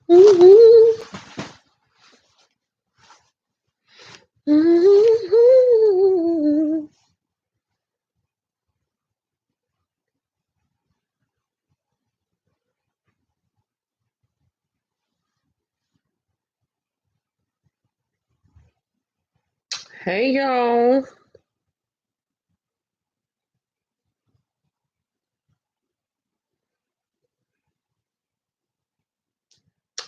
Mm-hmm. Mm-hmm. Hey y'all.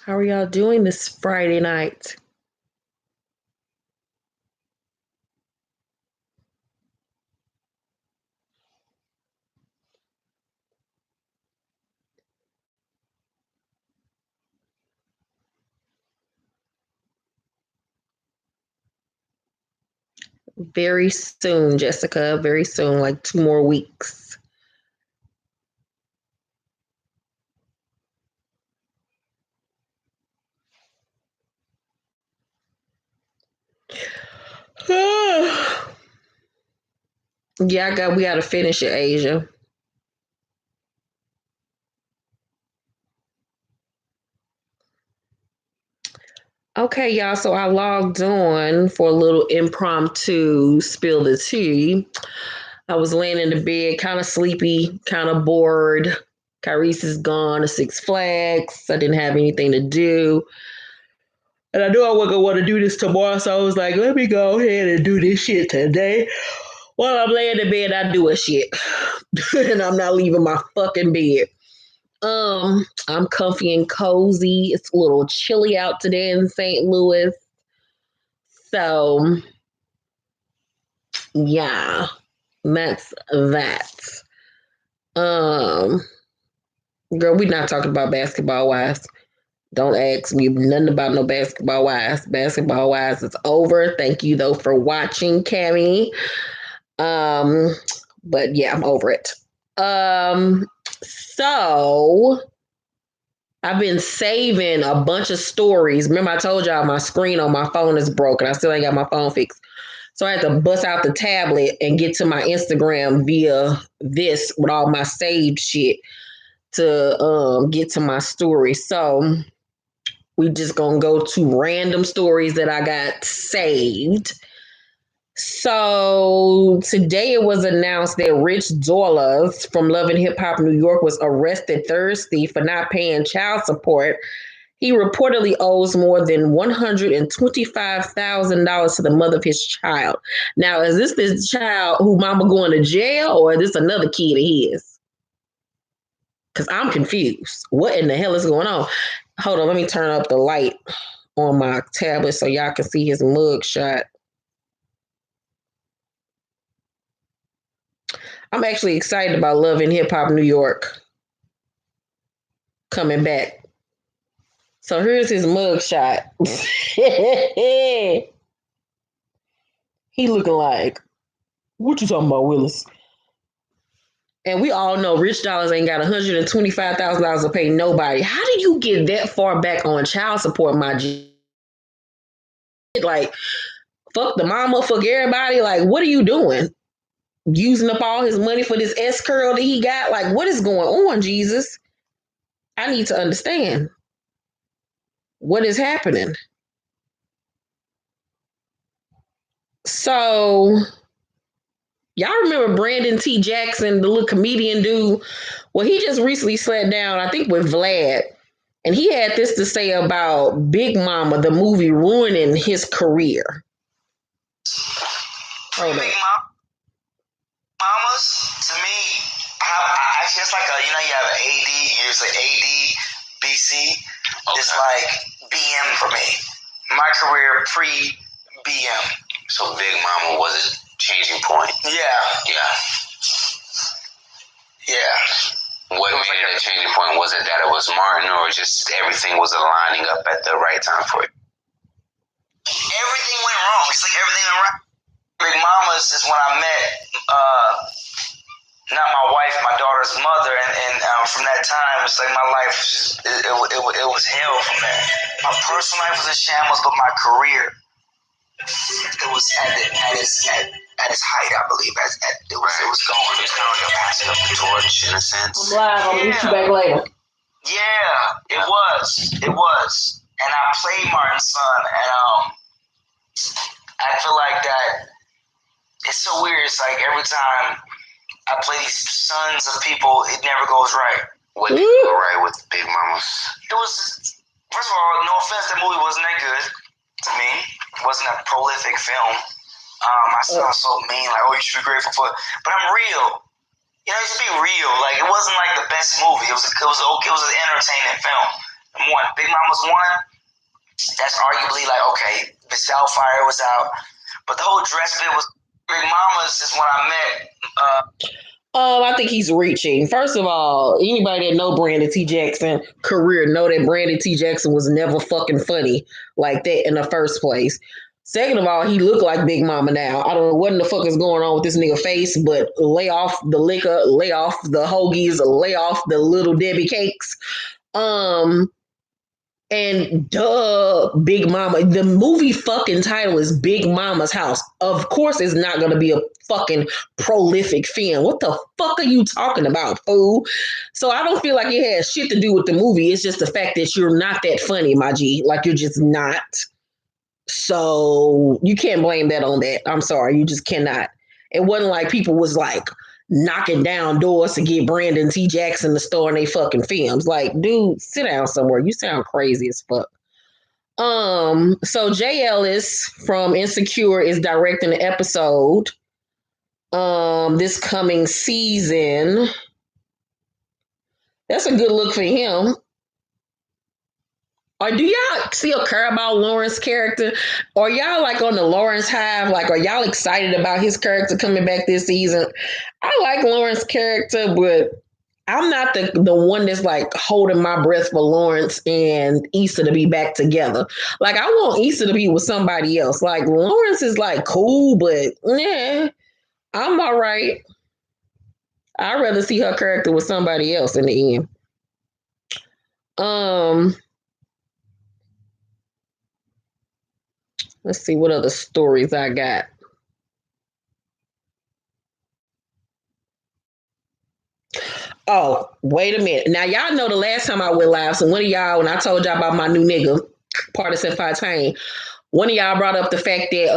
How are y'all doing this Friday night? Very soon, Jessica. Very soon, like 2 more weeks. Yeah, we gotta finish it, Asia. Okay, y'all. So I logged on for a little impromptu spill the tea. I was laying in the bed, kind of sleepy, kind of bored. Kyrese is gone to Six Flags. I didn't have anything to do. And I knew I wasn't gonna want to do this tomorrow, so I was like, let me go ahead and do this shit today. While I'm laying in bed, I do a shit. And I'm not leaving my fucking bed. I'm comfy and cozy. It's a little chilly out today in St. Louis. So yeah, that's that. Um, girl, we not talking about basketball wives. Don't ask me nothing about no basketball wives. Basketball wives is over. Thank you though for watching, Cammy. Um, but yeah, I'm over it. So I've been saving a bunch of stories. Remember, I told y'all my screen on my phone is broken. I still ain't got my phone fixed. So I had to bust out the tablet and get to my Instagram via this with all my saved shit to get to my story. So we just gonna go to random stories that I got saved. So today it was announced that Rich Dollaz from Love and Hip Hop New York was arrested Thursday for not paying child support. He reportedly owes more than $125,000 to the mother of his child. Now, is this child who mama going to jail, or is this another kid of his? Because I'm confused. What in the hell is going on? Hold on, let me turn up the light on my tablet so y'all can see his mug shot. I'm actually excited about Love and Hip Hop New York coming back. So here's his mug shot. He looking like, what you talking about, Willis? And we all know Rich Dollaz ain't got $125,000 to pay nobody. How do you get that far back on child support, my G? Like, fuck the mama, fuck everybody. Like, what are you doing? Using up all his money for this S curl that he got? Like, what is going on, Jesus? I need to understand what is happening. So, y'all remember Brandon T. Jackson, the little comedian dude? Well, he just recently sat down, I think, with Vlad. And he had this to say about Big Mama, the movie, ruining his career. Hold on. Mamas, to me, actually, it's like you have AD, it's like AD, BC. Okay. It's like BM for me. My career pre-BM. So Big Mama was a changing point. Yeah. What made it a changing point? Was it that it was Martin, or just everything was aligning up at the right time for you? Everything went wrong. It's like everything went right. Big Mamas is when I met not my wife, my daughter's mother, and from that time, it's like my life, it was hell from there. My personal life was in shambles, but my career, it was at its height, I believe. It was going. It was kind of like a passing of the torch, in a sense. I'm live. I'll meet you back later. Yeah, it was. It was. And I played Martin's son, and I feel like that it's so weird. It's like every time I play these sons of people, it never goes right. What didn't go right with Big Mamas? It was, first of all, no offense, that movie wasn't that good to me. It wasn't a prolific film. I sound so mean, like, oh, you should be grateful for it. But I'm real. You know, just be real. Like, it wasn't like the best movie. It was okay. It was an entertaining film. Number one, Big Mama's one. That's arguably like, okay, Miss Doubtfire was out, but the whole dress bit was Big Mama's is when I met. I think he's reaching. First of all, anybody that know Brandon T. Jackson career know that Brandon T. Jackson was never fucking funny like that in the first place. Second of all, he looked like Big Mama now. I don't know what in the fuck is going on with this nigga face, but lay off the liquor, lay off the hoagies, lay off the little Debbie cakes. And Big Mama. The movie fucking title is Big Mama's House. Of course, it's not going to be a fucking prolific film. What the fuck are you talking about, fool? So I don't feel like it has shit to do with the movie. It's just the fact that you're not that funny, my G. Like, you're just not. So you can't blame that on that. I'm sorry. You just cannot. It wasn't like people was like knocking down doors to get Brandon T. Jackson to star in they fucking films. Like, dude, sit down somewhere. You sound crazy as fuck. So Jay Ellis from Insecure is directing the episode this coming season. That's a good look for him. Or do y'all still care about Lawrence's character? Or y'all like on the Lawrence hive? Like, are y'all excited about his character coming back this season? I like Lawrence's character, but I'm not the one that's like holding my breath for Lawrence and Issa to be back together. Like, I want Issa to be with somebody else. Like, Lawrence is like cool, but yeah, I'm all right. I'd rather see her character with somebody else in the end. Let's see what other stories I got. Oh, wait a minute. Now, y'all know the last time I went live, so one of y'all, when I told y'all about my new nigga, Partisan Fontaine, one of y'all brought up the fact that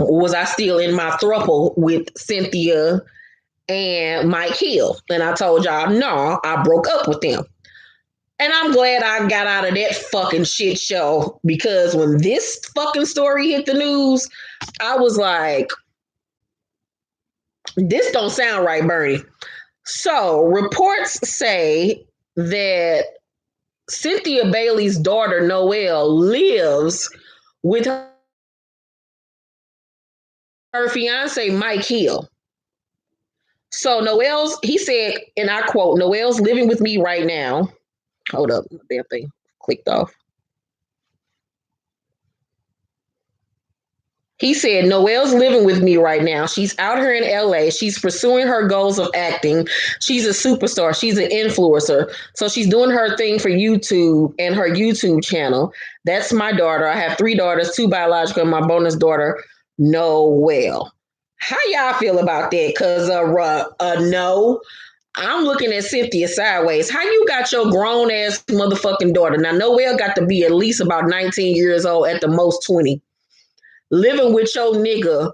was I still in my throuple with Cynthia and Mike Hill? And I told y'all, no, I broke up with them. And I'm glad I got out of that fucking shit show, because when this fucking story hit the news, I was like, this don't sound right, Bernie. So reports say that Cynthia Bailey's daughter, Noelle, lives with her fiance, Mike Hill. So he said, and I quote, Noelle's living with me right now. Hold up, damn thing clicked off. He said, Noelle's living with me right now. She's out here in LA. She's pursuing her goals of acting. She's a superstar. She's an influencer. So she's doing her thing for YouTube and her YouTube channel. That's my daughter. I have 3 daughters, 2 biological, and my bonus daughter, Noelle. How y'all feel about that? Because no, I'm looking at Cynthia sideways. How you got your grown ass motherfucking daughter? Now, Noelle got to be at least about 19 years old, at the most 20. Living with your nigga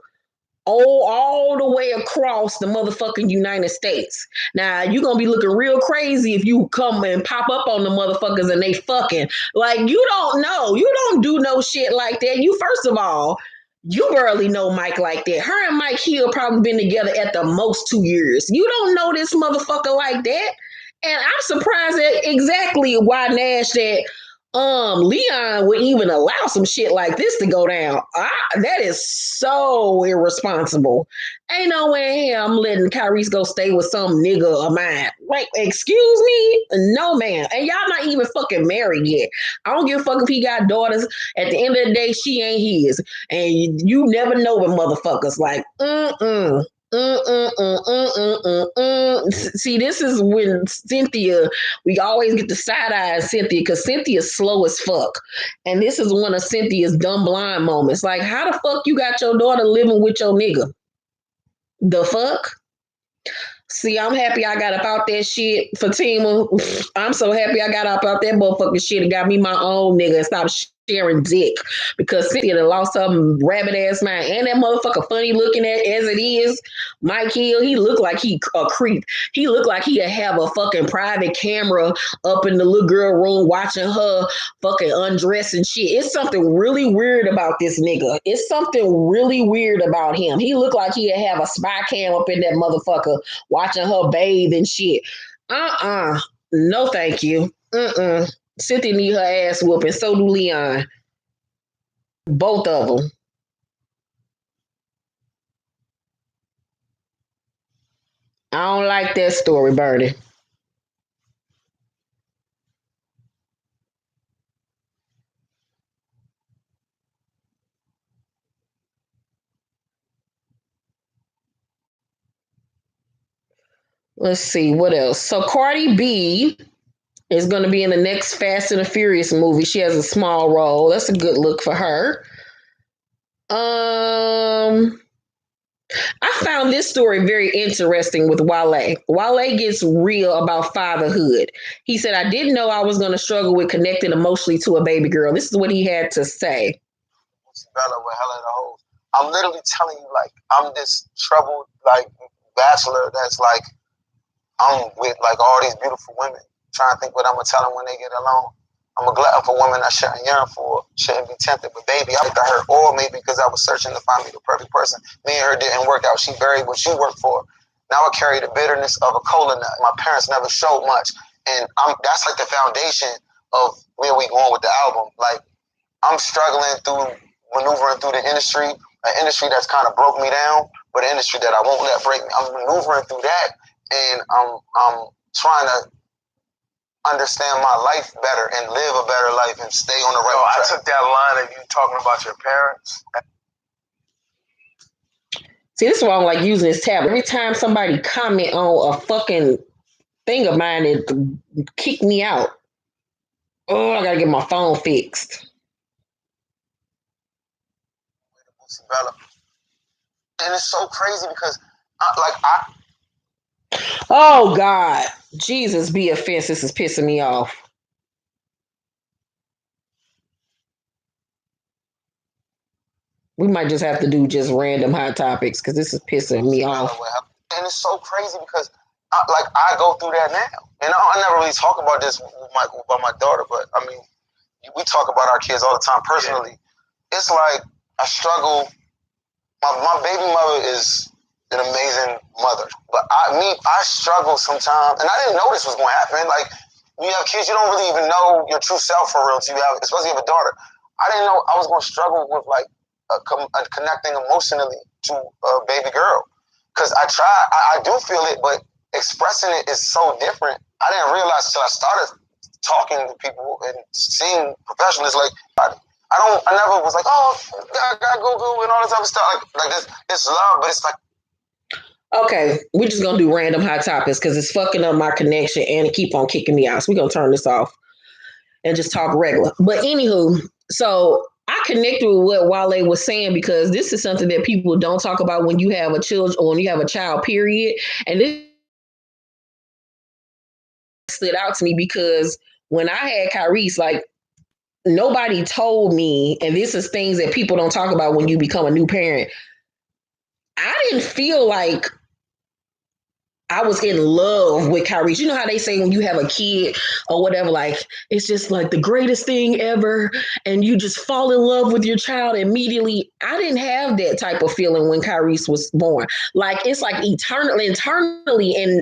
all the way across the motherfucking United States. Now, you're going to be looking real crazy if you come and pop up on the motherfuckers and they fucking. Like, you don't know. You don't do no shit like that. You, first of all, you barely know Mike like that. Her and Mike Hill probably been together at the most 2 years. You don't know this motherfucker like that. And I'm surprised at exactly why Nash said, Leon would even allow some shit like this to go down. That is so irresponsible. Ain't no way I'm letting Kyrese go stay with some nigga of mine. Like, excuse me? No, man. And y'all not even fucking married yet. I don't give a fuck if he got daughters. At the end of the day, she ain't his. And you never know with motherfuckers. Like, See, this is when Cynthia, we always get the side eye of Cynthia, because Cynthia's slow as fuck. And this is one of Cynthia's dumb blind moments. Like, how the fuck you got your daughter living with your nigga? The fuck? See, I'm happy I got up out that shit, Fatima. I'm so happy I got up out that motherfucking shit and got me my own nigga and stopped sharing dick. Because Cynthia done lost some rabbit ass mind. And that motherfucker funny looking at as it is. Mike Hill, he looked like he a creep. He looked like he'd have a fucking private camera up in the little girl room watching her fucking undress and shit. It's something really weird about this nigga. It's something really weird about him. He looked like he'd have a spy cam up in that motherfucker watching her bathe and shit. No, thank you. Cynthia need her ass whooping. So do Leon. Both of them. I don't like that story, Bernie. Let's see what else. So Cardi B is going to be in the next Fast and the Furious movie. She has a small role. That's a good look for her. I found this story very interesting with Wale. Wale gets real about fatherhood. He said, I didn't know I was going to struggle with connecting emotionally to a baby girl. This is what he had to say. Bella with hella the hoes. I'm literally telling you, like, I'm this troubled, like, bachelor that's like, I'm with, like, all these beautiful women, trying to think what I'm going to tell them when they get alone. I'm a glutton for women I shouldn't yearn for, shouldn't be tempted. But baby, I like to her, or maybe because I was searching to find me the perfect person. Me and her didn't work out. She buried what she worked for. Now I carry the bitterness of a cola nut. My parents never showed much. And that's like the foundation of where we going with the album. Like, I'm struggling through maneuvering through the industry, an industry that's kind of broke me down, but an industry that I won't let break me. I'm maneuvering through that, and I'm trying to understand my life better and live a better life and stay on the right track. I took that line of you talking about your parents. See, this is why I don't like using this tab. Every time somebody comment on a fucking thing of mine, it kick me out. Oh, I gotta get my phone fixed. And it's so crazy because, oh God, Jesus, be offense. This is pissing me off. We might just have to do just random hot topics because this is pissing me off. And it's so crazy because, I go through that now, and I never really talk about this with my daughter, but I mean, we talk about our kids all the time personally. Yeah. It's like I struggle. My baby mother is an amazing mother, but I struggle sometimes, and I didn't know this was going to happen. Like, when you have kids, you don't really even know your true self for real. Until you have, especially if you have a daughter. I didn't know I was going to struggle with connecting emotionally to a baby girl, because I do feel it, but expressing it is so different. I didn't realize until I started talking to people and seeing professionals. Like, I never was like, oh, I gotta go and all this other stuff. Like this, it's love, but it's like. Okay, we're just gonna do random hot topics because it's fucking up my connection and keep on kicking me out. So we're gonna turn this off and just talk regular. But anywho, so I connected with what Wale was saying because this is something that people don't talk about when you have a child or when you have a child, period. And this stood out to me because when I had Kyrese, like, nobody told me, and this is things that people don't talk about when you become a new parent. I didn't feel like I was in love with Kyrese. You know how they say when you have a kid or whatever, like, it's just like the greatest thing ever, and you just fall in love with your child immediately. I didn't have that type of feeling when Kyrese was born. Like, it's like internally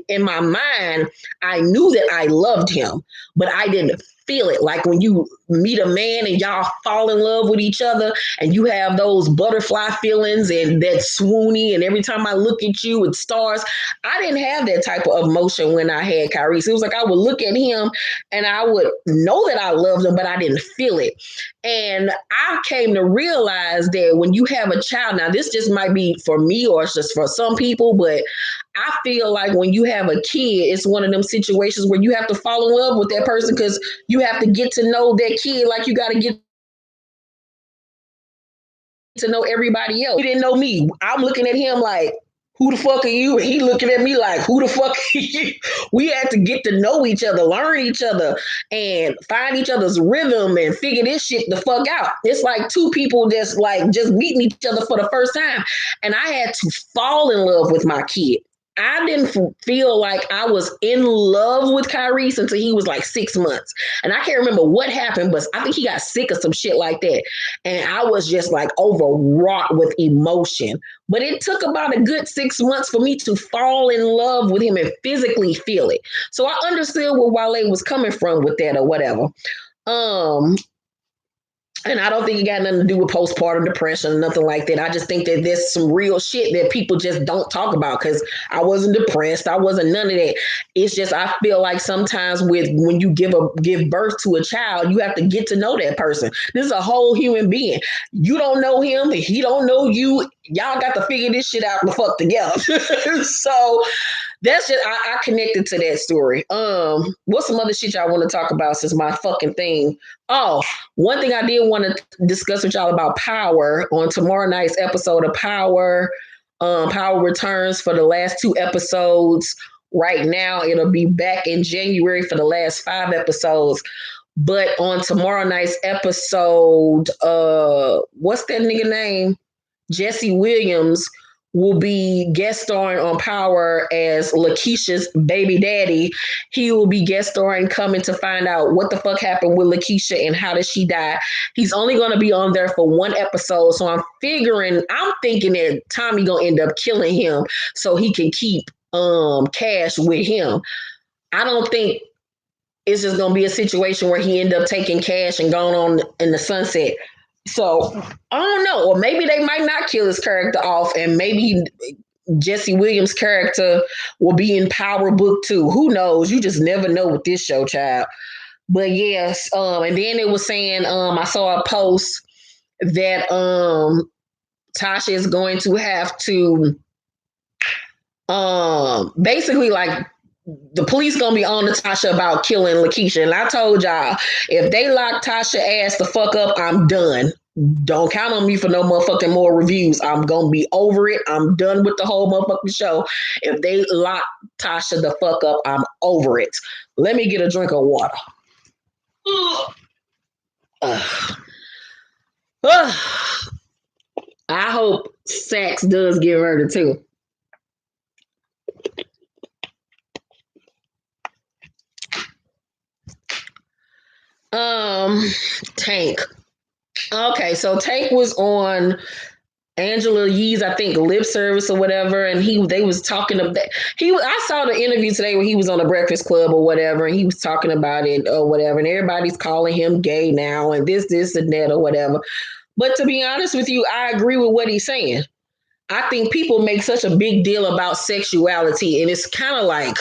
in my mind, I knew that I loved him, but I didn't feel it. Like when you meet a man and y'all fall in love with each other and you have those butterfly feelings and that swoony, and every time I look at you, it stars. I didn't have that type of emotion when I had Kyrese. It was like I would look at him and I would know that I loved him, but I didn't feel it. And I came to realize that when you have a child, now this just might be for me or it's just for some people, but I feel like when you have a kid, it's one of them situations where you have to fall in love with that person because you have to get to know that kid like you got to get to know everybody else. You didn't know me. I'm looking at him like, who the fuck are you? And he looking at me like, who the fuck are you? We had to get to know each other, learn each other, and find each other's rhythm and figure this shit the fuck out. It's like two people that's like just meeting each other for the first time. And I had to fall in love with my kid. I didn't feel like I was in love with Kyrie until he was like 6 months. And I can't remember what happened, but I think he got sick or some shit like that. And I was just like overwrought with emotion. But it took about a good 6 months for me to fall in love with him and physically feel it. So I understood where Wale was coming from with that or whatever. And I don't think it got nothing to do with postpartum depression or nothing like that. I just think that there's some real shit that people just don't talk about because I wasn't depressed. I wasn't none of that. It's just I feel like sometimes when you give birth to a child, you have to get to know that person. This is a whole human being. You don't know him, he don't know you. Y'all got to figure this shit out the fuck together. So that's just I connected to that story. What's some other shit y'all want to talk about since my fucking thing? Oh, one thing I did want to discuss with y'all about Power on tomorrow night's episode of Power. Power returns for the last 2 episodes. Right now, it'll be back in January for the last 5 episodes. But on tomorrow night's episode, what's that nigga name? Jesse Williams will be guest starring on Power as Lakeisha's baby daddy. He will be guest starring, coming to find out what the fuck happened with Lakeisha and how did she die. He's only going to be on there for 1 episode, so I'm thinking that Tommy gonna end up killing him so he can keep Cash with him. I don't think it's just gonna be a situation where he end up taking Cash and going on in the sunset. So I don't know, or maybe they might not kill his character off, and maybe Jesse Williams' character will be in Power Book 2. Who knows? You just never know with this show, child. But yes, and then it was saying, I saw a post that Tasha is going to have to basically like the police gonna be on Tasha about killing Lakeisha. And I told y'all, if they lock Tasha ass the fuck up, I'm done. Don't count on me for no motherfucking more reviews. I'm gonna be over it. I'm done with the whole motherfucking show. If they lock Tasha the fuck up, I'm over it. Let me get a drink of water. I hope Sax does get murdered too. Tank. Okay, so Tank was on Angela Yee's, I think, lip service or whatever, and they was talking about I saw the interview today where he was on the Breakfast Club or whatever, and he was talking about it or whatever, and everybody's calling him gay now and this and that or whatever. But to be honest with you, I agree with what he's saying. I think people make such a big deal about sexuality, and it's kind of like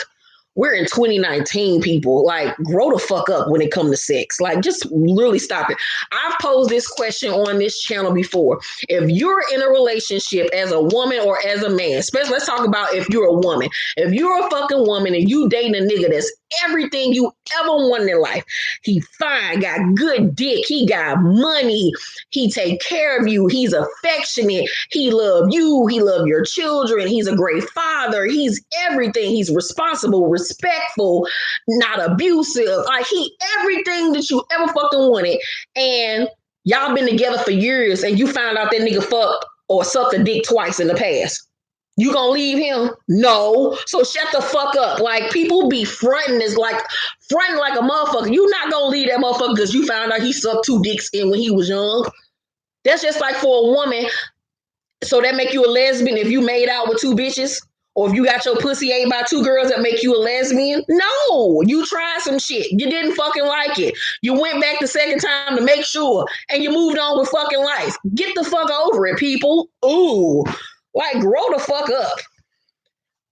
we're in 2019, people. Like, grow the fuck up when it comes to sex. Like, just really stop it. I've posed this question on this channel before. If you're in a relationship as a woman or as a man, especially let's talk about if you're a woman. If you're a fucking woman and you dating a nigga that's everything you ever wanted in life, he fine, got good dick, he got money, he take care of you, he's affectionate, he love you, he love your children, he's a great father, he's everything, he's responsible, respectful, not abusive, like he everything that you ever fucking wanted, and y'all been together for years and you found out that nigga fucked or sucked a dick twice in the past. You gonna leave him? No. So shut the fuck up. Like, people be fronting like a motherfucker. You not gonna leave that motherfucker because you found out he sucked 2 dicks in when he was young. That's just like for a woman. So that make you a lesbian if you made out with 2 bitches? Or if you got your pussy ate by 2 girls, that make you a lesbian? No. You tried some shit. You didn't fucking like it. You went back the second time to make sure, and you moved on with fucking life. Get the fuck over it, people. Ooh. Like, grow the fuck up.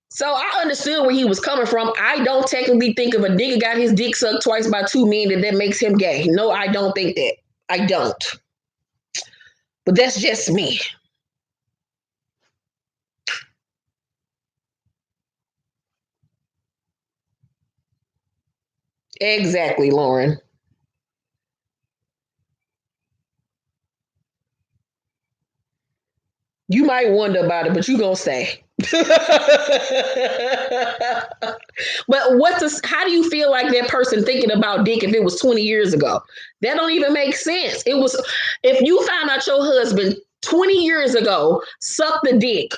So I understood where he was coming from. I don't technically think if a nigga got his dick sucked twice by 2 men that makes him gay. No, I don't think that. I don't. But that's just me. Exactly, Lauren. You might wonder about it, but you gonna stay. But how do you feel like that person thinking about dick if it was 20 years ago? That don't even make sense. It was, if you found out your husband 20 years ago sucked the dick,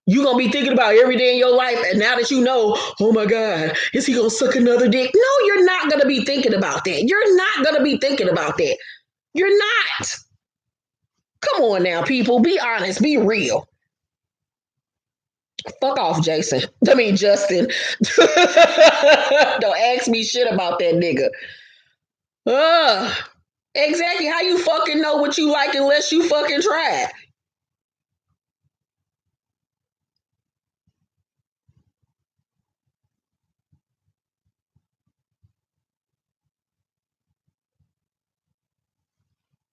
you gonna be thinking about every day in your life, and now that you know, oh my God, is he gonna suck another dick? No, you're not gonna be thinking about that. You're not gonna be thinking about that. You're not. Come on now, people. Be honest. Be real. Fuck off, Jason. I mean, Justin. Don't ask me shit about that nigga. Exactly. How you fucking know what you like unless you fucking try?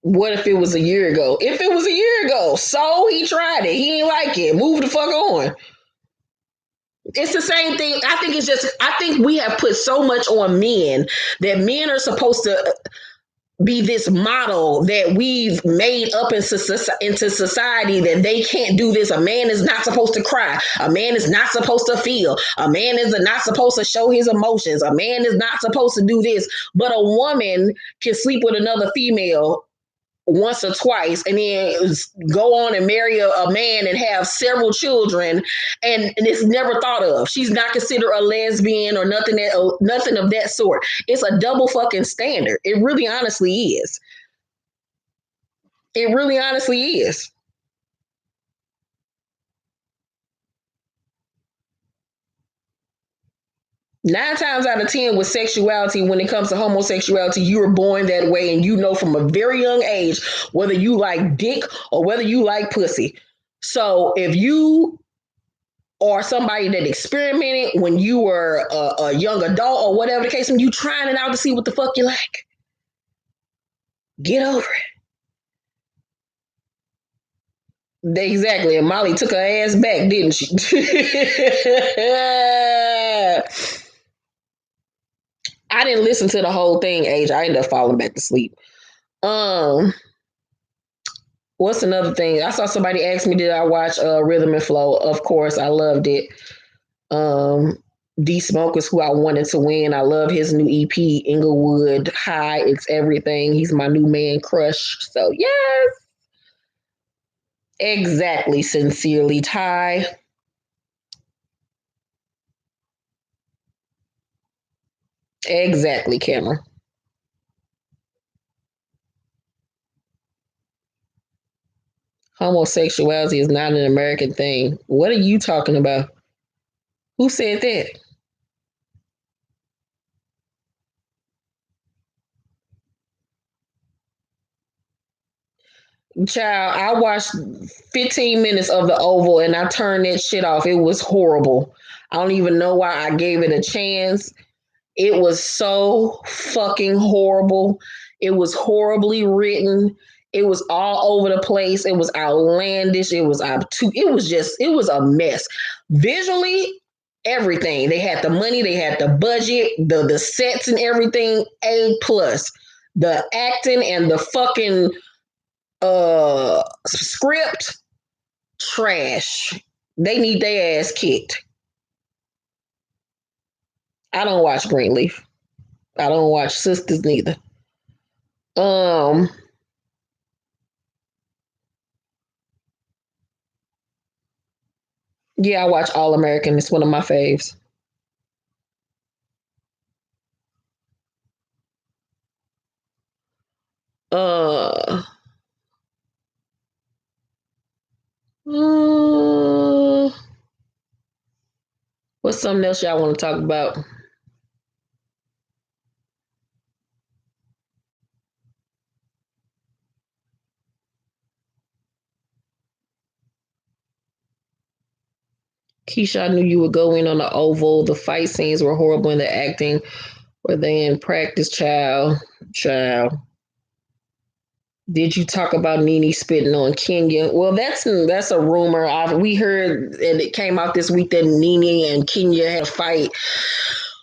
What if it was a year ago? If it was a year ago, so he tried it. He ain't like it. Move the fuck on. It's the same thing. I think we have put so much on men that men are supposed to be this model that we've made up into society that they can't do this. A man is not supposed to cry. A man is not supposed to feel. A man is not supposed to show his emotions. A man is not supposed to do this. But a woman can sleep with another female once or twice and then go on and marry a man and have several children, and it's never thought of. She's not considered a lesbian or nothing of that sort. It's a double fucking standard. It really honestly is. It really honestly is. 9 times out of 10 with sexuality, when it comes to homosexuality, you were born that way, and you know from a very young age whether you like dick or whether you like pussy. So if you or somebody that experimented when you were a young adult or whatever the case, when you trying it out to see what the fuck you like, get over it. Exactly. And Molly took her ass back, didn't she? I didn't listen to the whole thing, Age. I ended up falling back to sleep. What's another thing? I saw somebody ask me, did I watch Rhythm and Flow? Of course, I loved it. D Smoke is who I wanted to win. I love his new EP, Inglewood High. It's everything. He's my new man crush. So yes. Exactly. Sincerely, Ty. Exactly, Cameron. Homosexuality is not an American thing. What are you talking about? Who said that? Child, I watched 15 minutes of The Oval and I turned that shit off. It was horrible. I don't even know why I gave it a chance. It was so fucking horrible. It was horribly written. It was all over the place. It was outlandish. It was obtuse. It was a mess. Visually, everything. They had the money, they had the budget, the sets and everything, A plus. The acting and the fucking script, trash. They need their ass kicked. I don't watch Greenleaf. I don't watch Sisters neither. Yeah, I watch All American. It's one of my faves. Uh, what's something else y'all want to talk about? Keisha, I knew you would go in on the Oval. The fight scenes were horrible, and the acting were they in practice, child. Did you talk about Nene spitting on Kenya? Well, that's a rumor. We heard, and it came out this week that Nene and Kenya had a fight.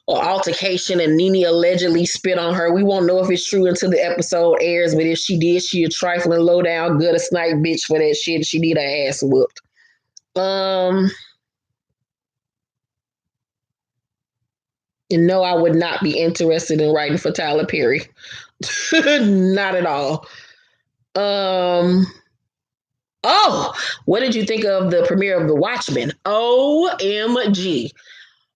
or altercation, and Nene allegedly spit on her. We won't know if it's true until the episode airs, but if she did, she a trifling, low down, gutter snipe bitch for that shit. She need her ass whooped. And no, I would not be interested in writing for Tyler Perry. Not at all. Oh, what did you think of the premiere of The Watchmen? OMG.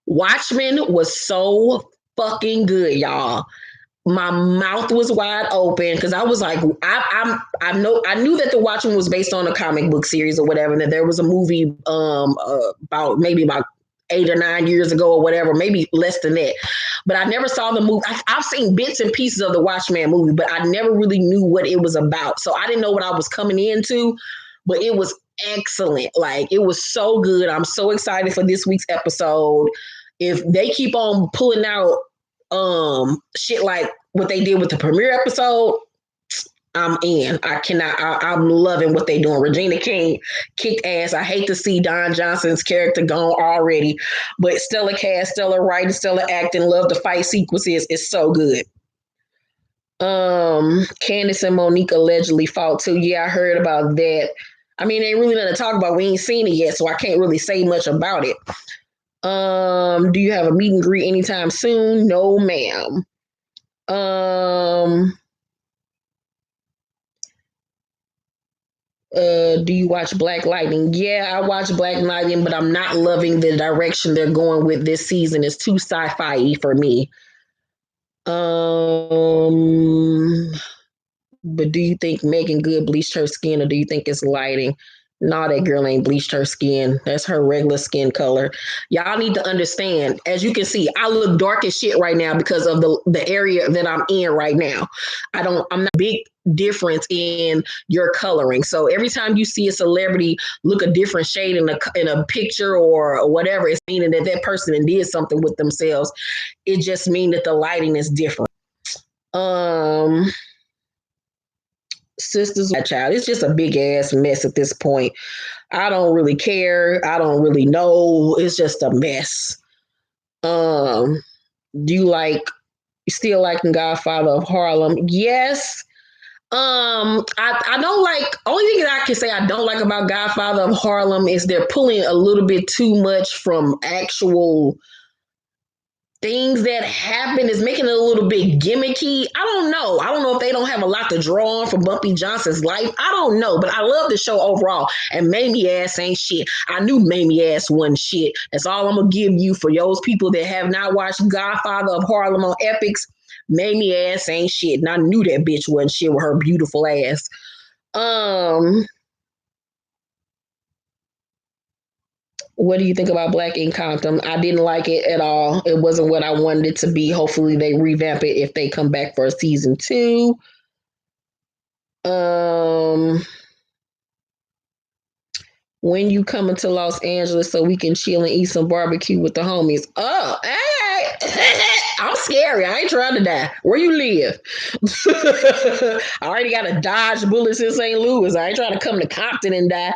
Watchmen was so fucking good, y'all. My mouth was wide open because I was like, I knew that The Watchmen was based on a comic book series or whatever, and that there was a movie about 8 or 9 years ago or whatever, maybe less than that. But I never saw the movie. I've seen bits and pieces of the Watchmen movie, but I never really knew what it was about. So I didn't know what I was coming into, but it was excellent. Like, it was so good. I'm so excited for this week's episode. If they keep on pulling out shit like what they did with the premiere episode, I'm in. I'm loving what they're doing. Regina King kicked ass. I hate to see Don Johnson's character gone already, but stellar cast, stellar writing, stellar acting. Love the fight sequences. It's so good. Candace and Monique allegedly fought too. Yeah, I heard about that. I mean, ain't really nothing to talk about. We ain't seen it yet, so I can't really say much about it. Do you have a meet and greet anytime soon? No, ma'am. Do you watch Black Lightning? Yeah, I watch Black Lightning, but I'm not loving the direction they're going with this season. It's too sci-fi for me. But do you think Megan Good bleached her skin, or do you think it's lighting? No, that girl ain't bleached her skin. That's her regular skin color. Y'all need to understand. As you can see, I look dark as shit right now because of the area that I'm in right now. I'm not a big difference in your coloring. So every time you see a celebrity look a different shade in a picture or whatever, it's meaning that that person did something with themselves. It just means that the lighting is different. Sisters, my child, it's just a big ass mess at this point. I don't really care. I don't really know. It's just a mess. Do you still liking Godfather of Harlem? Yes. I don't like, only thing that I can say I don't like about Godfather of Harlem is they're pulling a little bit too much from actual things that happen, is making it a little bit gimmicky. I don't know. I don't know if they don't have a lot to draw on from Bumpy Johnson's life. I don't know, but I love the show overall. And Mamie ass ain't shit. I knew Mamie ass wasn't shit. That's all I'm gonna give you for those people that have not watched Godfather of Harlem on Epix. Mamie ass ain't shit. And I knew that bitch wasn't shit with her beautiful ass. What do you think about Black Ink Compton? I didn't like it at all. It wasn't what I wanted it to be. Hopefully they revamp it if they come back for a season 2. When you coming to Los Angeles so we can chill and eat some barbecue with the homies? Oh, hey, I'm scary. I ain't trying to die. Where you live? I already got to dodge bullets in St. Louis. I ain't trying to come to Compton and die.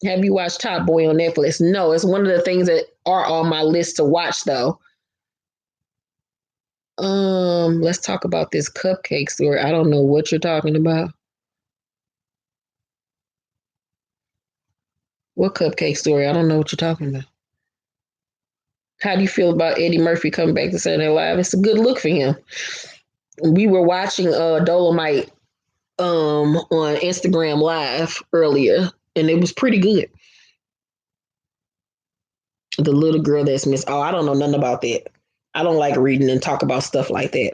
Have you watched Top Boy on Netflix? No, it's one of the things that are on my list to watch though. Let's talk about this cupcake story. I don't know what you're talking about. What cupcake story? I don't know what you're talking about. How do you feel about Eddie Murphy coming back to Saturday Night Live? It's a good look for him. We were watching Dolomite on Instagram Live earlier, and it was pretty good. The little girl that's missing. Oh, I don't know nothing about that. I don't like reading and talk about stuff like that.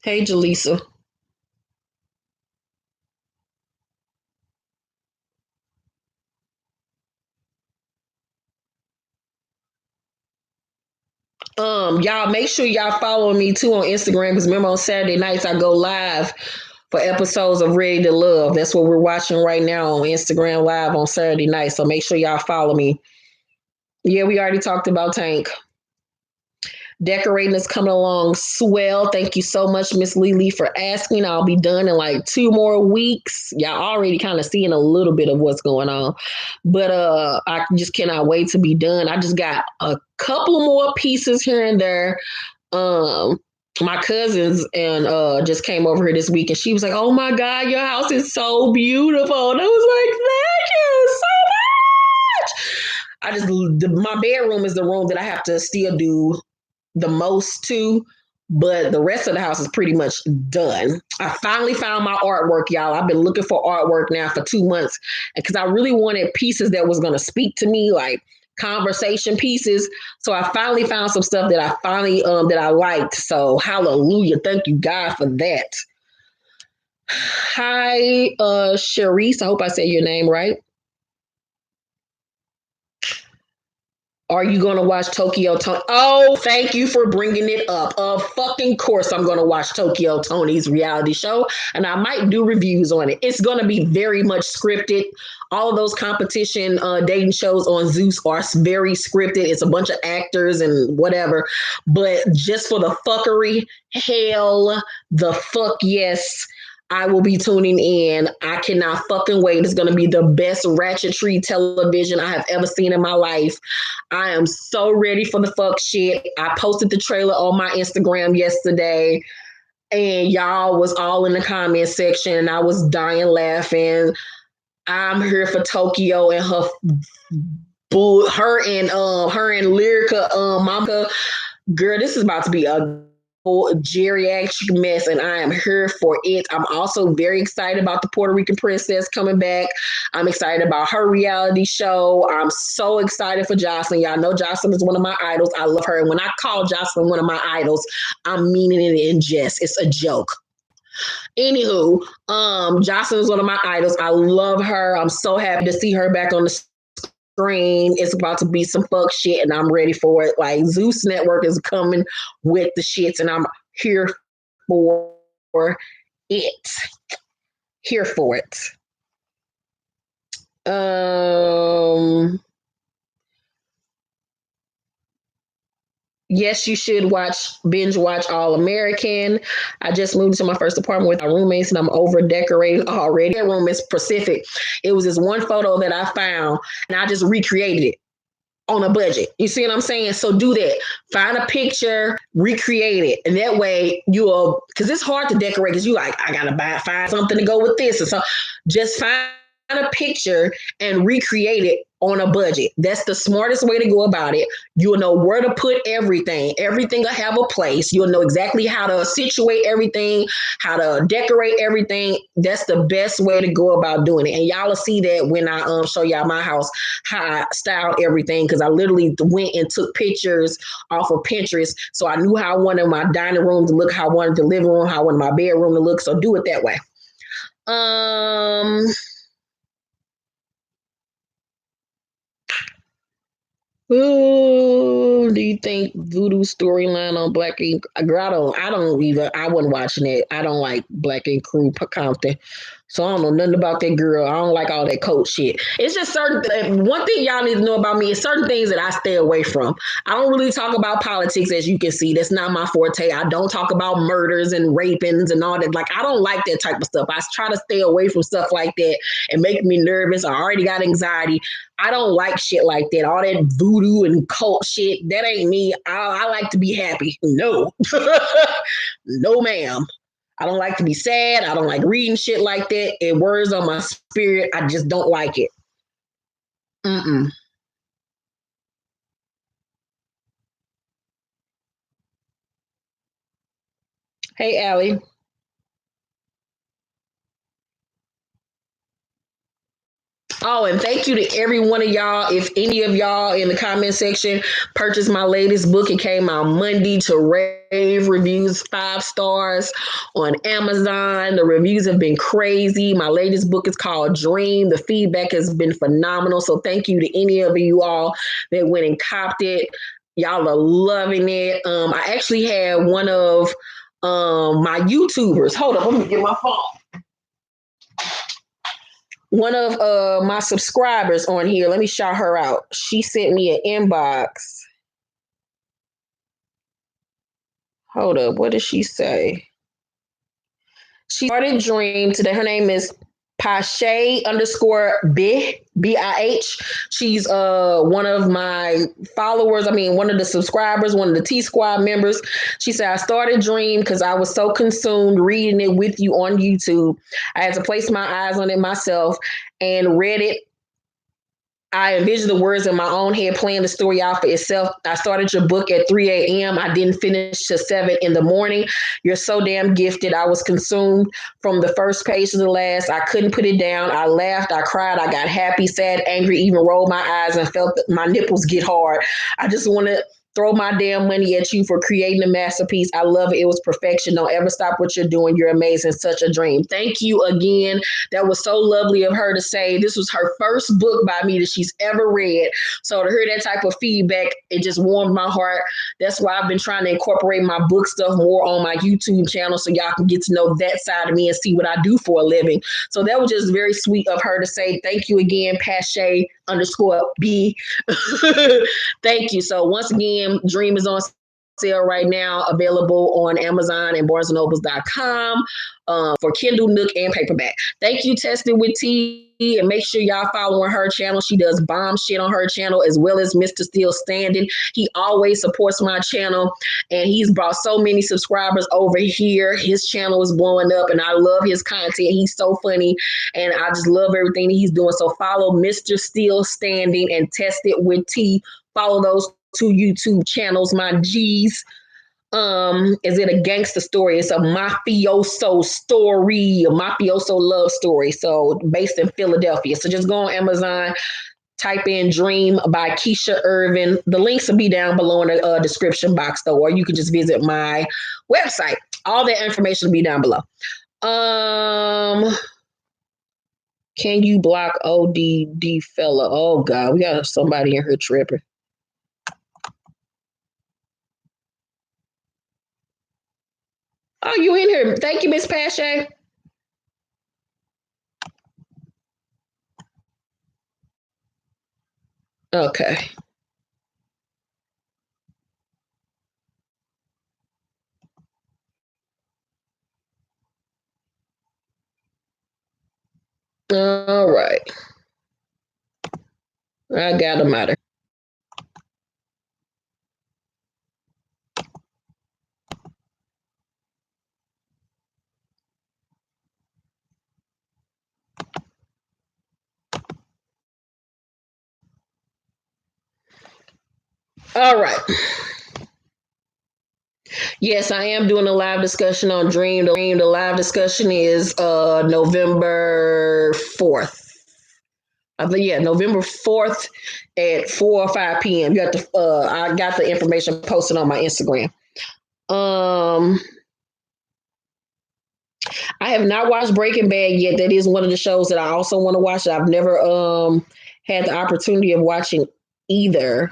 Hey, Jaleesa. Y'all make sure y'all follow me too on Instagram, because remember on Saturday nights I go live for episodes of Ready to Love. That's what we're watching right now on Instagram Live on Saturday night. So make sure y'all follow me. Yeah, we already talked about Tank. Decorating is coming along swell. Thank you so much, Miss Lily, for asking. I'll be done in like 2 more weeks. Y'all already kind of seeing a little bit of what's going on. But I just cannot wait to be done. I just got a couple more pieces here and there. My cousins and just came over here this week, and she was like, "Oh my God, your house is so beautiful." And I was like, "Thank you so much." My bedroom is the room that I have to still do the most to, but the rest of the house is pretty much done. I finally found my artwork, y'all. I've been looking for artwork now for 2 months because I really wanted pieces that was going to speak to me, like conversation pieces. So I finally found some stuff that I liked. So hallelujah. Thank you, God, for that. Hi, Sharice. I hope I said your name right. Are you going to watch Tokyo Tony? Oh, thank you for bringing it up. Of fucking course, I'm going to watch Tokyo Tony's reality show, and I might do reviews on it. It's going to be very much scripted. All of those competition dating shows on Zeus are very scripted. It's a bunch of actors and whatever. But just for the fuckery, hell, the fuck yes. I will be tuning in. I cannot fucking wait. It's going to be the best ratchetry television I have ever seen in my life. I am so ready for the fuck shit. I posted the trailer on my Instagram yesterday, and y'all was all in the comment section, and I was dying laughing. I'm here for Tokyo and her and Lyrica mama. Girl, this is about to be a geriatric mess, and I am here for it. I'm also very excited about the Puerto Rican princess coming back. I'm excited about her reality show. I'm so excited for Jocelyn. Y'all know Jocelyn is one of my idols. I love her. And when I call Jocelyn one of my idols, I'm meaning it in jest. It's a joke. Anywho, Jocelyn is one of my idols. I love her. I'm so happy to see her back on the screen. It's about to be some fuck shit, and I'm ready for it. Like, Zeus Network is coming with the shits, and I'm here for it. Here for it. Yes, you should binge watch All American. I just moved to my first apartment with my roommates, and I'm over decorating already. That room is specific. It was this one photo that I found, and I just recreated it on a budget. You see what I'm saying? So do that. Find a picture, recreate it. And that way you'll, because it's hard to decorate because you like, I gotta find something to go with this. And so just find a picture and recreate it on a budget. That's the smartest way to go about it. You'll know where to put everything. Everything will have a place. You'll know exactly how to situate everything, how to decorate everything. That's the best way to go about doing it. And y'all will see that when I show y'all my house, how I styled everything, because I literally went and took pictures off of Pinterest. So I knew how I wanted my dining room to look, how I wanted the living room, how I wanted my bedroom to look. So do it that way. Ooh, do you think Voodoo storyline on Black Ink? Girl, I wasn't watching it. I don't like Black Ink Crew Compton. So I don't know nothing about that girl. I don't like all that cult shit. It's just one thing y'all need to know about me is certain things that I stay away from. I don't really talk about politics, as you can see. That's not my forte. I don't talk about murders and rapings and all that. Like, I don't like that type of stuff. I try to stay away from stuff like that and make me nervous. I already got anxiety. I don't like shit like that. All that voodoo and cult shit, that ain't me. I like to be happy. No. No, ma'am. I don't like to be sad. I don't like reading shit like that. It worries on my spirit. I just don't like it. Hey, Allie. Oh, and thank you to every one of y'all. If any of y'all in the comment section purchased my latest book, it came out Monday to rave reviews, 5 stars on Amazon. The reviews have been crazy. My latest book is called Dream. The feedback has been phenomenal. So thank you to any of you all that went and copped it. Y'all are loving it. I actually had one of my YouTubers. Hold up, let me get my phone. One of my subscribers on here, let me shout her out. She sent me an inbox. Hold up. What did she say? She started Dream today. Her name is Pache underscore BIH. She's one of my followers. I mean, one of the subscribers, one of the T Squad members. She said, I started Dream because I was so consumed reading it with you on YouTube. I had to place my eyes on it myself and read it. I envisioned the words in my own head, playing the story out for itself. I started your book at 3 a.m. I didn't finish till 7 in the morning. You're so damn gifted. I was consumed from the first page to the last. I couldn't put it down. I laughed. I cried. I got happy, sad, angry, even rolled my eyes and felt my nipples get hard. I just want to throw my damn money at you for creating a masterpiece. I love it. It was perfection. Don't ever stop what you're doing. You're amazing. Such a dream. Thank you again. That was so lovely of her to say. This was her first book by me that she's ever read. So to hear that type of feedback, it just warmed my heart. That's why I've been trying to incorporate my book stuff more on my YouTube channel so y'all can get to know that side of me and see what I do for a living. So that was just very sweet of her to say. Thank you again, Pache underscore B. Thank you. So once again, Dream is on sale right now, available on Amazon and BarnesandNobles.com for Kindle, Nook, and paperback. Thank you, Tested with T, and make sure y'all following her channel. She does bomb shit on her channel, as well as Mr. Still Standing. He always supports my channel, and he's brought so many subscribers over here. His channel is blowing up, and I love his content. He's so funny, and I just love everything that he's doing. So follow Mr. Still Standing and Tested with T. Follow those two YouTube channels, my G's. Is it a gangster story? It's a mafioso story, a mafioso love story. So based in Philadelphia. So just go on Amazon, type in Dream by Keisha Irvin. The links will be down below in the description box though, or you can just visit my website. All that information will be down below. Can you block ODD fella? Oh God, we got somebody in here tripping. Oh, you in here. Thank you, Miss Pache. Okay. All right. I got him out of here. All right. Yes, I am doing a live discussion on Dream. The live discussion is November 4th. I think, yeah, November 4th at 4 or 5 p.m. You got the I got the information posted on my Instagram. I have not watched Breaking Bad yet. That is one of the shows that I also want to watch. I've never had the opportunity of watching either.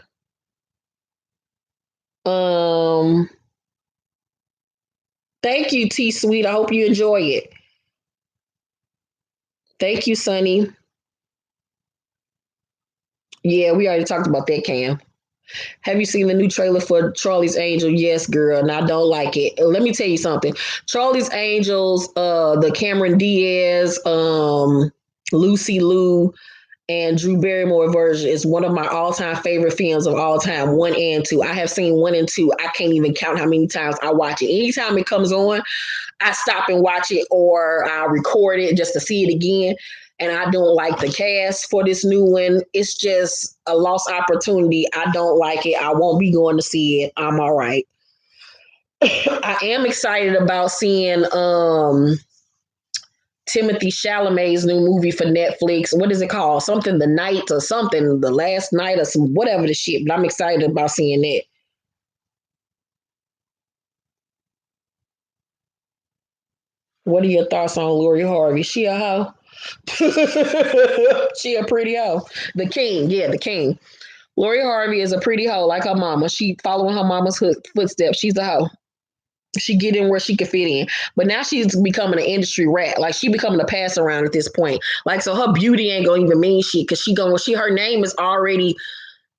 Thank you, T Sweet. I hope you enjoy it. Thank you, Sonny. Yeah, we already talked about that, Cam. Have you seen the new trailer for Charlie's Angel? Yes, girl, and I don't like it. Let me tell you something. Charlie's Angels, the Cameron Diaz, Lucy Liu, and Drew Barrymore version is one of my all-time favorite films of all time, 1 and 2. I have seen 1 and 2. I can't even count how many times I watch it. Anytime it comes on, I stop and watch it, or I record it just to see it again. And I don't like the cast for this new one. It's just a lost opportunity. I don't like it. I won't be going to see it. I'm all right. I am excited about seeing Timothy Chalamet's new movie for Netflix. What is it called? Something the night or something, the last night or some whatever the shit. But I'm excited about seeing that. What are your thoughts on Lori Harvey? She a hoe? She a pretty hoe. The king, yeah, the king. Lori Harvey is a pretty hoe, like her mama. She following her mama's footsteps. She's a hoe. She get in where she can fit in. But now she's becoming an industry rat. Like she becoming a pass around at this point. Like, so her beauty ain't gonna even mean shit because her name is already,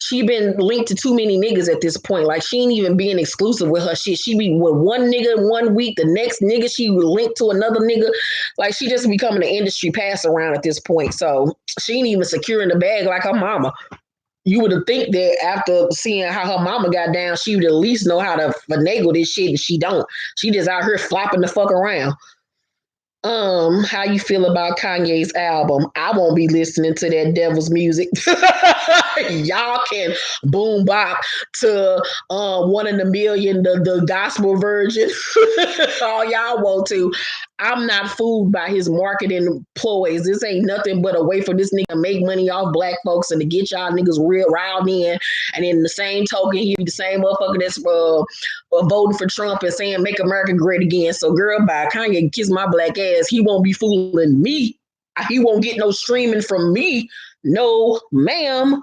she been linked to too many niggas at this point. Like she ain't even being exclusive with her shit. She be with one nigga 1 week, the next nigga she linked to another nigga. Like she just becoming an industry pass around at this point. So she ain't even securing the bag like her mama. You would have think that after seeing how her mama got down, she would at least know how to finagle this shit, and she don't. She just out here flopping the fuck around. How you feel about Kanye's album? I won't be listening to that devil's music. Y'all can boom bop to 1 in a Million, the gospel version. All y'all want to. I'm not fooled by his marketing ploys. This ain't nothing but a way for this nigga to make money off black folks and to get y'all niggas real riled in. And in the same token, he be the same motherfucker that's voting for Trump and saying make America great again. So girl, bye. Kanye kiss my black ass. He won't be fooling me. He won't get no streaming from me. No, ma'am.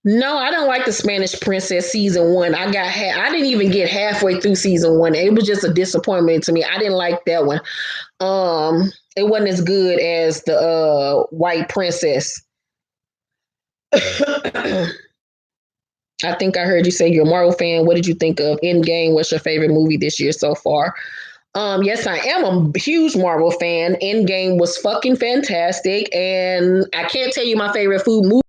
No, I don't like the Spanish Princess season 1. I didn't even get halfway through season 1. It was just a disappointment to me. I didn't like that one. It wasn't as good as the White Princess. I think I heard you say you're a Marvel fan. What did you think of Endgame? What's your favorite movie this year so far? Yes, I am a huge Marvel fan. Endgame was fucking fantastic. And I can't tell you my favorite food movie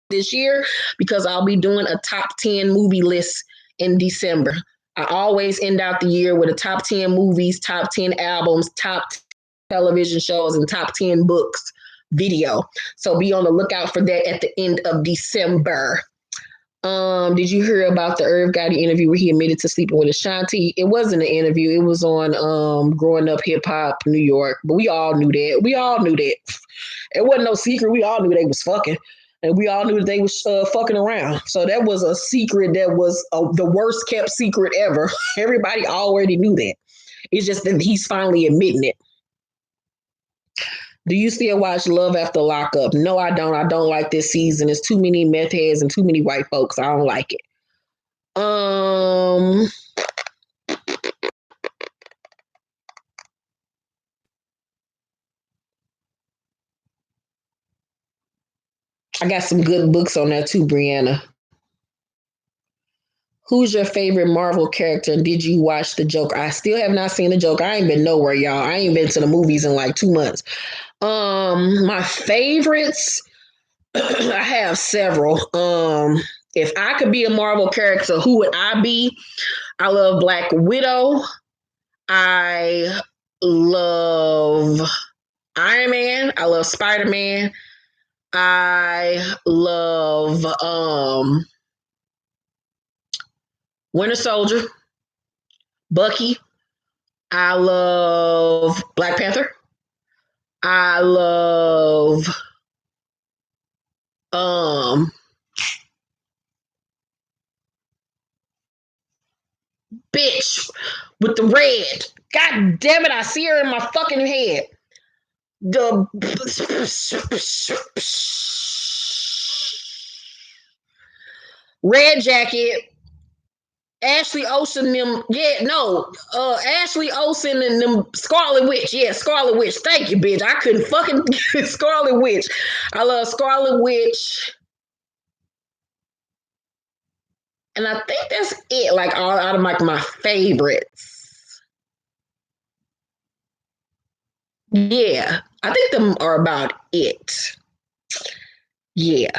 this year because I'll be doing a top 10 movie list in December. I always end out the year with a top 10 movies, top 10 albums, top 10 television shows, and top 10 books video. So be on the lookout for that at the end of December. Did you hear about the Irv Gotti interview where he admitted to sleeping with Ashanti? It wasn't an interview. It was on Growing Up Hip Hop New York. But we all knew that. It wasn't no secret. We all knew they was fucking. And we all knew that they was fucking around. So that was a secret that was the worst kept secret ever. Everybody already knew that. It's just that he's finally admitting it. Do you still watch Love After Lockup? No, I don't. I don't like this season. There's too many meth heads and too many white folks. I don't like it. I got some good books on that too, Brianna. Who's your favorite Marvel character? And did you watch The Joker? I still have not seen The Joker. I ain't been nowhere, y'all. I ain't been to the movies in like 2 months. My favorites, I have several. If I could be a Marvel character, who would I be? I love Black Widow. I love Iron Man. I love Spider-Man. I love Winter Soldier, Bucky. I love Black Panther. I love bitch with the red. God damn it, I see her in my fucking head. The red jacket. Ashley Olsen, Ashley Olsen and them Scarlet Witch. Yeah, Scarlet Witch. Thank you, bitch. I couldn't fucking Scarlet Witch. I love Scarlet Witch. And I think that's it, like all out of like my favorites. Yeah, I think them are about it. Yeah.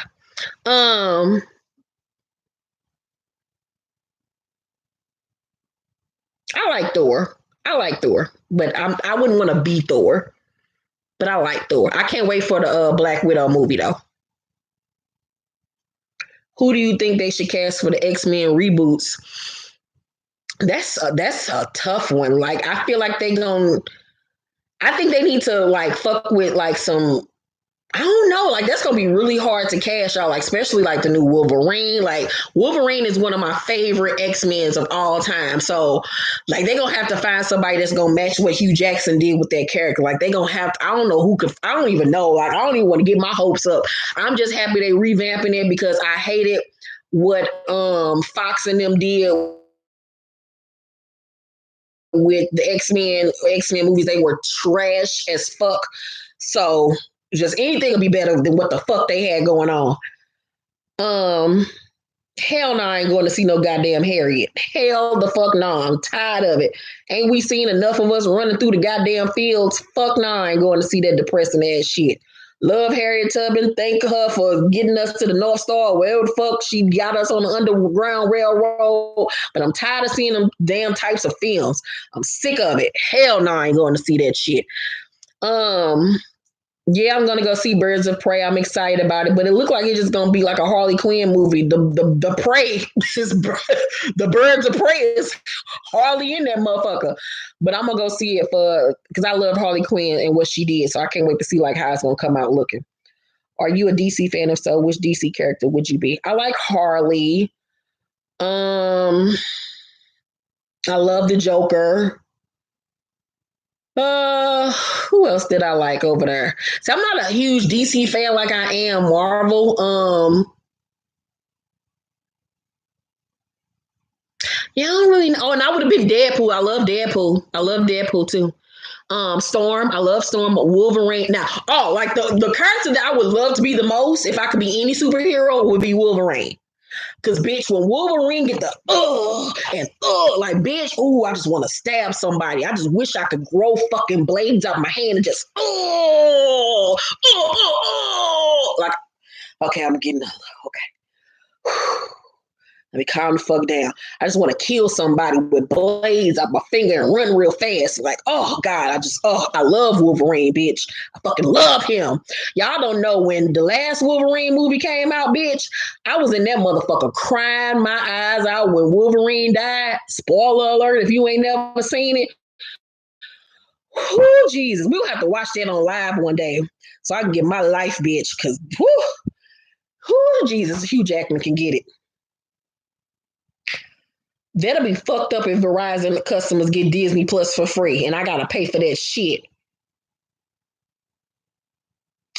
I like Thor. But I wouldn't want to be Thor. But I like Thor. I can't wait for the Black Widow movie though. Who do you think they should cast for the X-Men reboots? That's a tough one. Like I feel like I think they need to like fuck with like some. I don't know. Like that's gonna be really hard to cash out. Like especially like the new Wolverine. Like Wolverine is one of my favorite X-Men's of all time. So like they're gonna have to find somebody that's gonna match what Hugh Jackson did with that character. Like they're gonna have. I don't know who could. I don't even know. Like I don't even want to get my hopes up. I'm just happy they revamping it because I hated what Fox and them did with the X-Men movies. They were trash as fuck. So Just anything will be better than what the fuck they had going on. Hell no, I ain't going to see no goddamn Harriet. Hell the fuck no, I'm tired of it. Ain't we seen enough of us running through the goddamn fields? Fuck no, I ain't going to see that depressing ass shit. Love Harriet Tubman. Thank her for getting us to the North Star, wherever the fuck she got us on the Underground Railroad. But I'm tired of seeing them damn types of films. I'm sick of it. Hell no, I ain't going to see that shit. Yeah, I'm gonna go see Birds of Prey. I'm excited about it, but it looked like it's just gonna be like a Harley Quinn movie. The prey is the Birds of Prey is Harley in that motherfucker. But I'm gonna go see it for because I love Harley Quinn and what she did, so I can't wait to see like how it's gonna come out looking. Are you a DC fan? If so, which DC character would you be? I like Harley. I love the Joker. Who else did I like over there? So I'm not a huge DC fan like I am Marvel. Yeah, I don't really know. And I would have been Deadpool. I love Deadpool. I love Deadpool too. Storm. I love Storm. Wolverine. Now, like the character that I would love to be the most, if I could be any superhero, would be Wolverine. Cause bitch, when Wolverine get the like bitch, ooh, I just want to stab somebody. I just wish I could grow fucking blades out my hand and just like okay, I'm getting okay. Let me calm the fuck down. I just want to kill somebody with blades out my finger and run real fast. Like, oh God, I love Wolverine, bitch. I fucking love him. Y'all don't know when the last Wolverine movie came out, bitch. I was in that motherfucker crying my eyes out when Wolverine died. Spoiler alert, if you ain't never seen it. Whoo, Jesus, we'll have to watch that on live one day so I can get my life, bitch, because whoo, Jesus, Hugh Jackman can get it. That'll be fucked up if Verizon customers get Disney Plus for free and I gotta pay for that shit.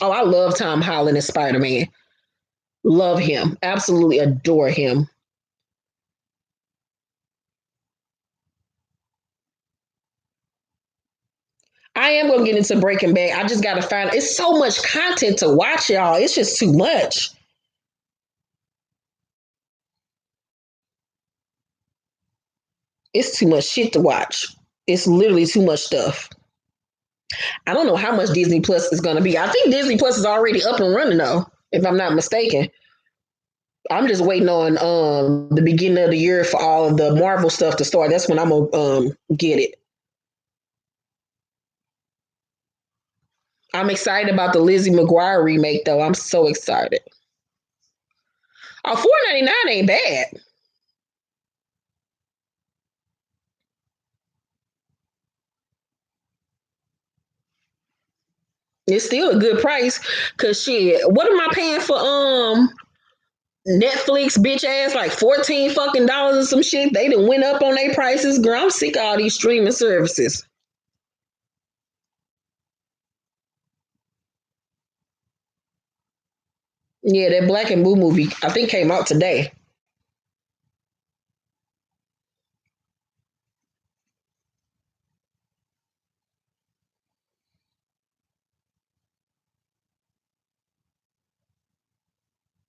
Oh, I love Tom Holland as Spider-Man. Love him. Absolutely adore him. I am gonna get into Breaking Bad. I just gotta find it's so much content to watch, y'all. It's just too much. It's too much shit to watch. It's literally too much stuff. I don't know how much Disney Plus is gonna be. I think Disney Plus is already up and running though, if I'm not mistaken. I'm just waiting on the beginning of the year for all of the Marvel stuff to start. That's when I'm gonna get it. I'm excited about the Lizzie McGuire remake though. I'm so excited. Oh, $4.99 ain't bad. It's still a good price. Cause shit, what am I paying for Netflix bitch ass like 14 fucking dollars or some shit? They done went up on their prices. Girl, I'm sick of all these streaming services. Yeah, that Black and Blue movie, I think came out today.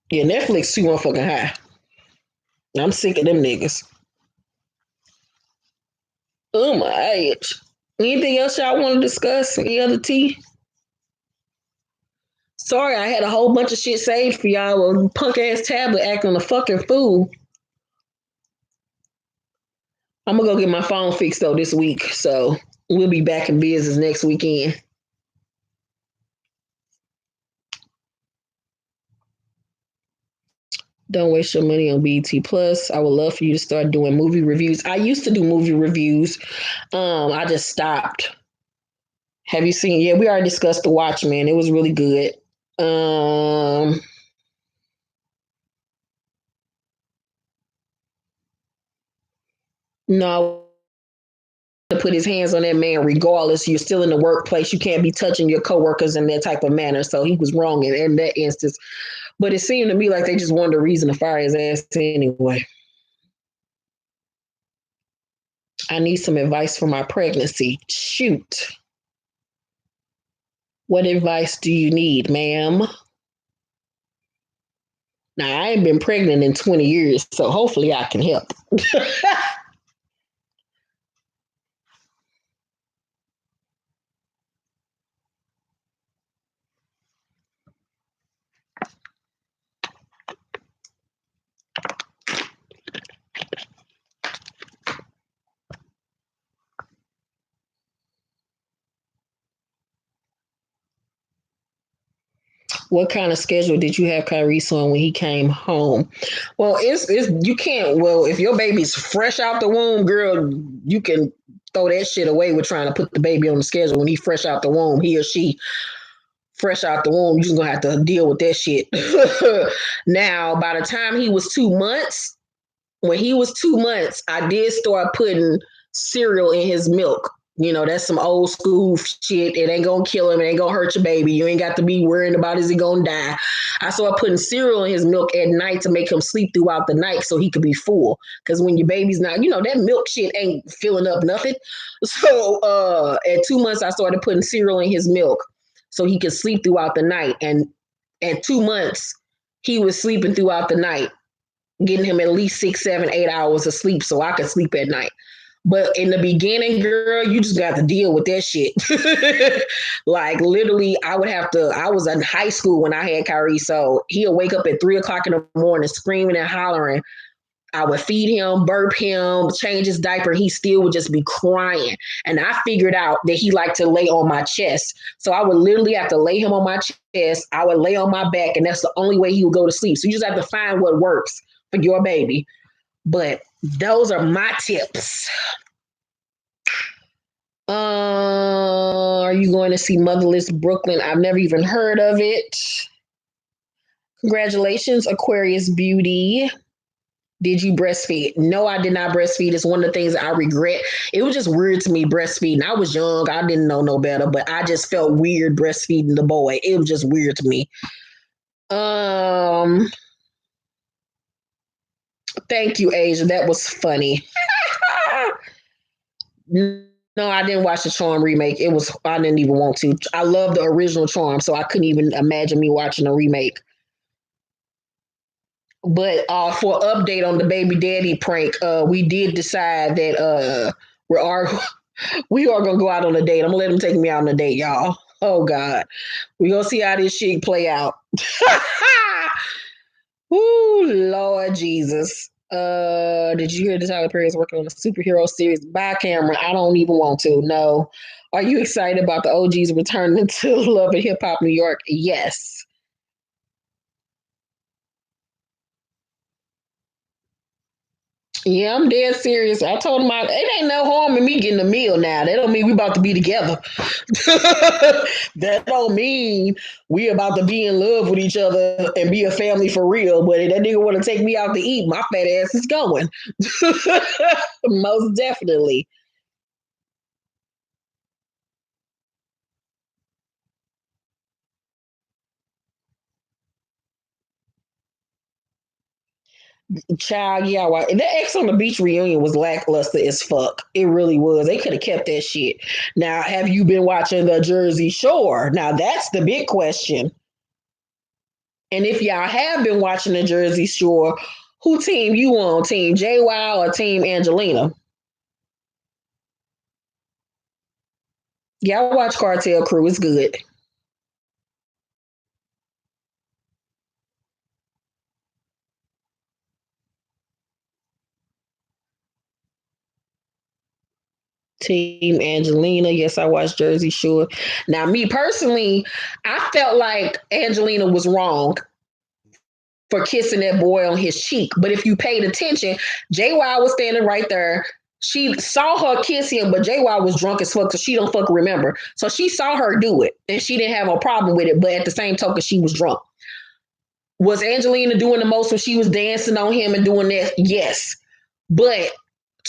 Yeah, Netflix too motherfucking high. I'm sick of them niggas. Oh my age. Anything else y'all want to discuss? Any other tea? Sorry, I had a whole bunch of shit saved for y'all. A punk ass tablet acting a fucking fool. I'm gonna go get my phone fixed though this week, so we'll be back in business next weekend. Don't waste your money on BT Plus. I would love for you to start doing movie reviews. I used to do movie reviews. I just stopped. Have you seen? Yeah, we already discussed The Watchmen. It was really good. No, to put his hands on that man regardless. You're still in the workplace. You can't be touching your coworkers in that type of manner. So he was wrong in that instance. But it seemed to me like they just wanted a reason to fire his ass anyway. I need some advice for my pregnancy. Shoot. What advice do you need, ma'am? Now, I ain't been pregnant in 20 years, so hopefully I can help. What kind of schedule did you have Kyrie on when he came home? Well, it's you can't. Well, if your baby's fresh out the womb, girl, you can throw that shit away with trying to put the baby on the schedule when he fresh out the womb. He or she fresh out the womb. You just gonna have to deal with that shit. Now, by the time he was 2 months, when he was 2 months, I did start putting cereal in his milk. You know, that's some old school shit. It ain't gonna kill him. It ain't gonna hurt your baby. You ain't got to be worrying about is he gonna die. I started putting cereal in his milk at night to make him sleep throughout the night so he could be full. Because when your baby's not, that milk shit ain't filling up nothing. So at 2 months, I started putting cereal in his milk so he could sleep throughout the night. And at 2 months, he was sleeping throughout the night, getting him at least 6, 7, 8 hours of sleep so I could sleep at night. But in the beginning, girl, you just got to deal with that shit. Like literally, I was in high school when I had Kyrie. So he'll wake up at 3 o'clock in the morning screaming and hollering. I would feed him, burp him, change his diaper, and he still would just be crying. And I figured out that he liked to lay on my chest. So I would literally have to lay him on my chest. I would lay on my back, and that's the only way he would go to sleep. So you just have to find what works for your baby. But those are my tips. Are you going to see Motherless Brooklyn? I've never even heard of it. Congratulations, Aquarius Beauty. Did you breastfeed? No, I did not breastfeed. It's one of the things I regret. It was just weird to me breastfeeding. I was young. I didn't know no better, but I just felt weird breastfeeding the boy. It was just weird to me. Thank you, Asia. That was funny. No, I didn't watch the Charm remake. I didn't even want to. I love the original Charm, so I couldn't even imagine me watching a remake. But for update on the baby daddy prank, we did decide that we are gonna go out on a date. I'm gonna let him take me out on a date, y'all. Oh God, we gonna see how this shit play out. Ooh, Lord Jesus. Did you hear that Tyler Perry is working on a superhero series by camera? I don't even want to. No. Are you excited about the OGs returning to Love and Hip Hop New York? Yes. Yeah, I'm dead serious. I told him it ain't no harm in me getting a meal now. That don't mean we about to be together. That don't mean we about to be in love with each other and be a family for real. But if that nigga want to take me out to eat, my fat ass is going. Most definitely. Child, yeah, that X on the Beach reunion was lackluster as fuck. It really was. They could have kept that shit. Now, have you been watching the Jersey Shore? Now, that's the big question. And if y'all have been watching the Jersey Shore, who team you on? Team JY or Team Angelina? Yeah, I watch Cartel Crew. It's good. Team Angelina. Yes, I watched Jersey Shore. Now, me personally, I felt like Angelina was wrong for kissing that boy on his cheek. But if you paid attention, JY was standing right there. She saw her kiss him, but JY was drunk as fuck, so she don't fucking remember. So she saw her do it, and she didn't have a problem with it. But at the same token, she was drunk. Was Angelina doing the most when she was dancing on him and doing that? Yes. But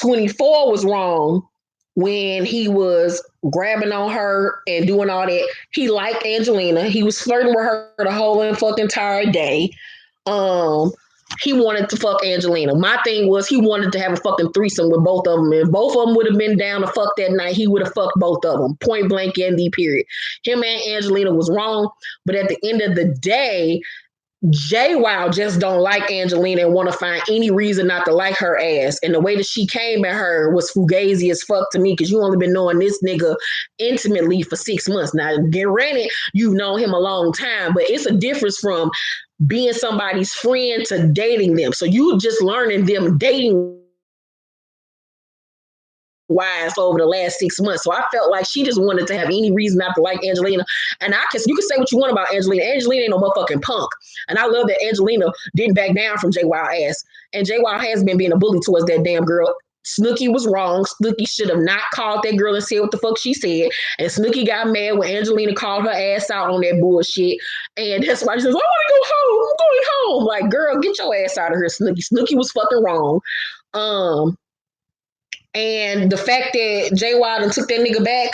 24 was wrong when he was grabbing on her and doing all that. He liked Angelina. He was flirting with her the whole fucking entire day. he wanted to fuck Angelina. My thing was he wanted to have a fucking threesome with both of them. If both of them would have been down to fuck that night, he would have fucked both of them. Point blank, ND period. Him and Angelina was wrong, but at the end of the day, JWoww just don't like Angelina and want to find any reason not to like her ass. And the way that she came at her was fugazi as fuck to me because you only been knowing this nigga intimately for 6 months. Now, granted, you've known him a long time, but it's a difference from being somebody's friend to dating them. So you just learning them dating wise over the last 6 months. So I felt like she just wanted to have any reason not to like Angelina. And you can say what you want about Angelina. Angelina ain't no motherfucking punk. And I love that Angelina didn't back down from JWoww ass. And JWoww has been being a bully towards that damn girl. Snooki was wrong. Snooki should have not called that girl and said what the fuck she said. And Snooki got mad when Angelina called her ass out on that bullshit. And that's why she says, I want to go home. I'm going home. Like, girl, get your ass out of here, Snooki. Snooki was fucking wrong. And the fact that JWoww took that nigga back,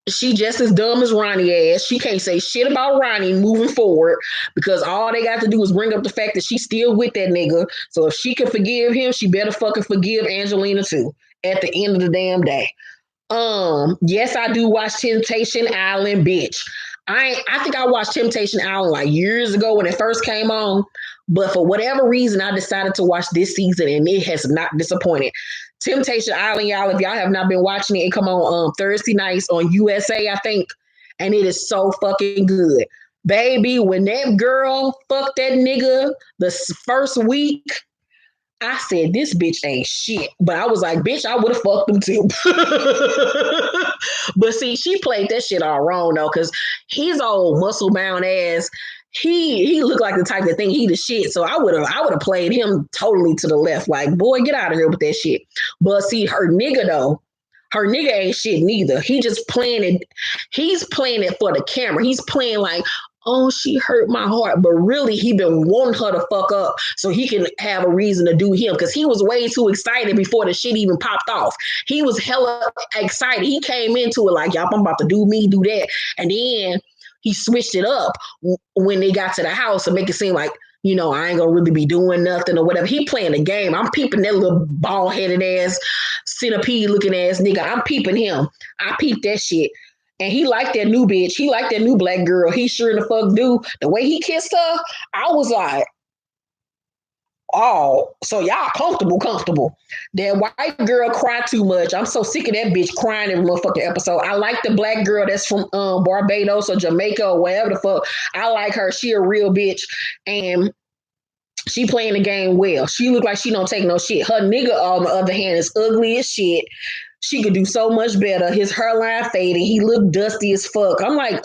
she just as dumb as Ronnie ass. She can't say shit about Ronnie moving forward because all they got to do is bring up the fact that she's still with that nigga. So if she can forgive him, she better fucking forgive Angelina too at the end of the damn day. Yes, I do watch Temptation Island, bitch. I think I watched Temptation Island like years ago when it first came on, but for whatever reason, I decided to watch this season and it has not disappointed. Temptation Island, y'all, if y'all have not been watching it, it come on Thursday nights on USA, I think, and it is so fucking good. Baby, when that girl fucked that nigga the first week, I said, this bitch ain't shit. But I was like, bitch, I would have fucked him too. But see, she played that shit all wrong though, because his old muscle-bound ass, he looked like the type that think he the shit. So I would have played him totally to the left. Like, boy, get out of here with that shit. But see, her nigga though, her nigga ain't shit neither. He just playing it. He's playing it for the camera. He's playing like, oh, she hurt my heart. But really, he been wanting her to fuck up so he can have a reason to do him. Because he was way too excited before the shit even popped off. He was hella excited. He came into it like, y'all, I'm about to do me, do that. And then he switched it up when they got to the house to make it seem like, you know, I ain't gonna really be doing nothing or whatever. He playing the game. I'm peeping that little bald-headed ass, centipede-looking ass nigga. I'm peeping him. I peeped that shit. And he liked that new bitch. He liked that new black girl. He sure the fuck do. The way he kissed her, I was like, oh, so y'all comfortable. That white girl cried too much. I'm so sick of that bitch crying every motherfucking episode. I like the black girl that's from Barbados or Jamaica or wherever the fuck. I like her. She a real bitch. And she playing the game well. She look like she don't take no shit. Her nigga, on the other hand, is ugly as shit. She could do so much better. His hairline faded. He looked dusty as fuck. I'm like,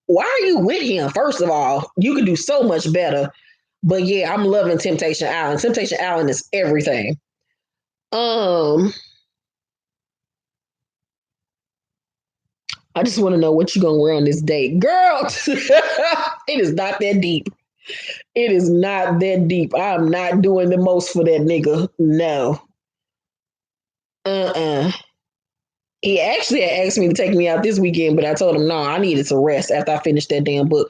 why are you with him? First of all, you could do so much better. But yeah, I'm loving Temptation Island. Temptation Island is everything. I just want to know what you gonna wear on this date. Girl, it is not that deep. It is not that deep. I'm not doing the most for that nigga. No. He actually asked me to take me out this weekend, but I told him no, I needed to rest after I finished that damn book.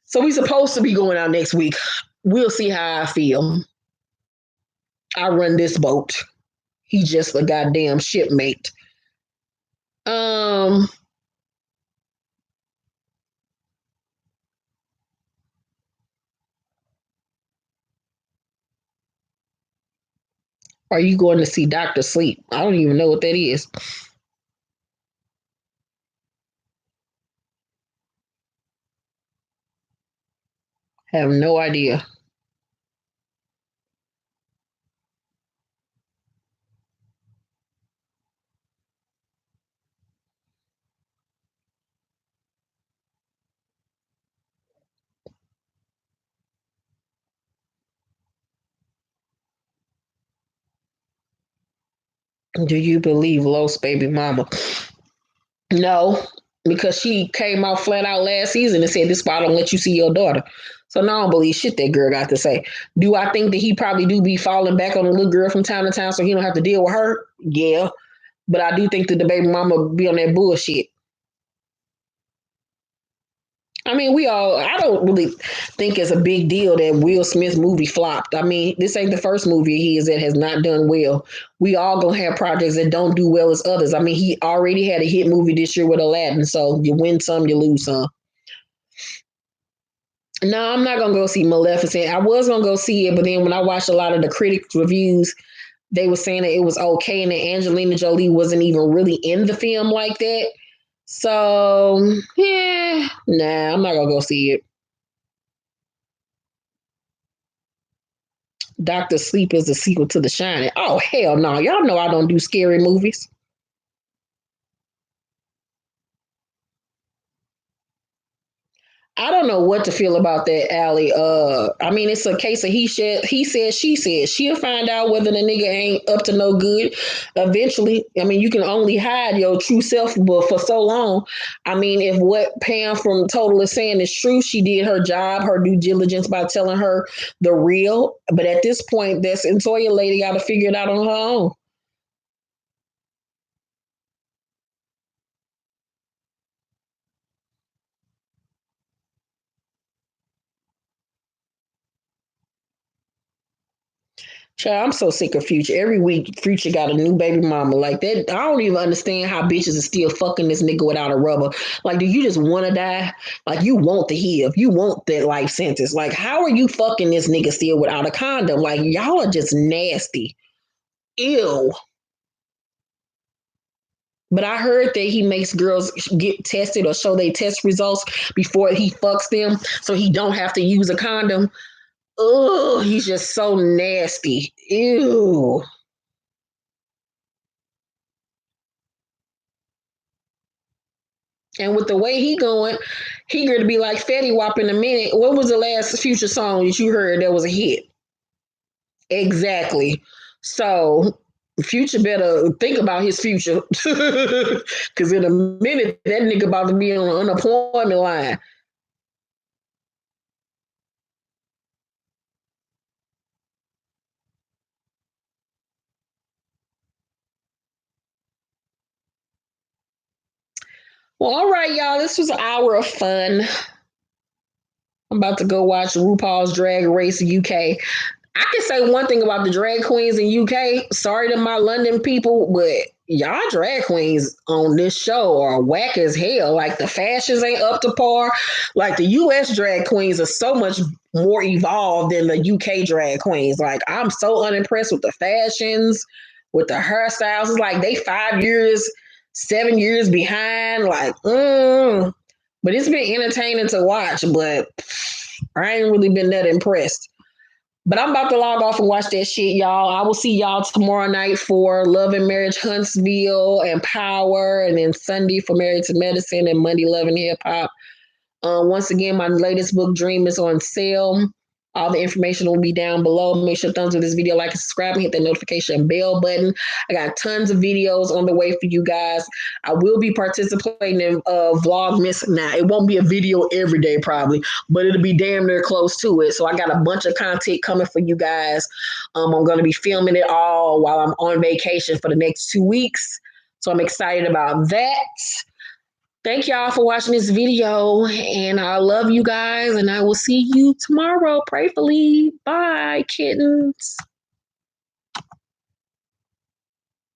So we supposed to be going out next week. We'll see how I feel. I run this boat. He just a goddamn shipmate. Are you going to see Dr. Sleep? I don't even know what that is. Have no idea. Do you believe Los baby mama? No, because she came out flat out last season and said, this is why I don't let you see your daughter. So now I don't believe shit that girl got to say. Do I think that he probably do be falling back on the little girl from time to time so he don't have to deal with her? Yeah. But I do think that the baby mama be on that bullshit. I mean, I don't really think it's a big deal that Will Smith's movie flopped. I mean, this ain't the first movie he is that has not done well. We all gonna have projects that don't do well as others. I mean, he already had a hit movie this year with Aladdin, so you win some, you lose some. No, I'm not gonna go see Maleficent. I was gonna go see it, but then when I watched a lot of the critics' reviews, they were saying that it was okay and that Angelina Jolie wasn't even really in the film like that. So, yeah, nah, I'm not gonna go see it. Doctor Sleep is the sequel to The Shining. Oh, hell no. Y'all know I don't do scary movies. I don't know what to feel about that, Allie. I mean, it's a case of he said, she said. She'll find out whether the nigga ain't up to no good eventually. I mean, you can only hide your true self for so long. I mean, if what Pam from Total is saying is true, she did her job, her due diligence by telling her the real. But at this point, that Centoya lady got to figure it out on her own. Child, I'm so sick of Future. Every week, Future got a new baby mama. Like that, I don't even understand how bitches are still fucking this nigga without a rubber. Like, do you just want to die? Like, you want the HIV, you want that life sentence. Like, how are you fucking this nigga still without a condom? Like, y'all are just nasty. Ew. But I heard that he makes girls get tested or show their test results before he fucks them, so he don't have to use a condom. Oh, he's just so nasty. Ew. And with the way he going to be like Fetty Wap in a minute. What was the last Future song that you heard that was a hit? Exactly. So Future better think about his future. Because in a minute, that nigga about to be on an unemployment line. Well, all right, y'all. This was an hour of fun. I'm about to go watch RuPaul's Drag Race UK. I can say one thing about the drag queens in UK. Sorry to my London people, but y'all drag queens on this show are whack as hell. Like the fashions ain't up to par. Like the US drag queens are so much more evolved than the UK drag queens. Like I'm so unimpressed with the fashions, with the hairstyles. It's like they 5 years, 7 years behind. Like, but it's been entertaining to watch. But I ain't really been that impressed. But I'm about to log off and watch that shit, y'all. I will see y'all tomorrow night for Love and Marriage Huntsville and Power, and then Sunday for Married to Medicine and Monday Love and Hip Hop. Once again, my latest book, Dream, is on sale. All the information will be down below. Make sure thumbs up this video, like and subscribe, and hit that notification bell button. I got tons of videos on the way for you guys. I will be participating in Vlogmas. Now, it won't be a video every day probably, but it'll be damn near close to it. So I got a bunch of content coming for you guys. I'm going to be filming it all while I'm on vacation for the next 2 weeks. So I'm excited about that. Thank y'all for watching this video, and I love you guys, and I will see you tomorrow, prayerfully. Bye, kittens.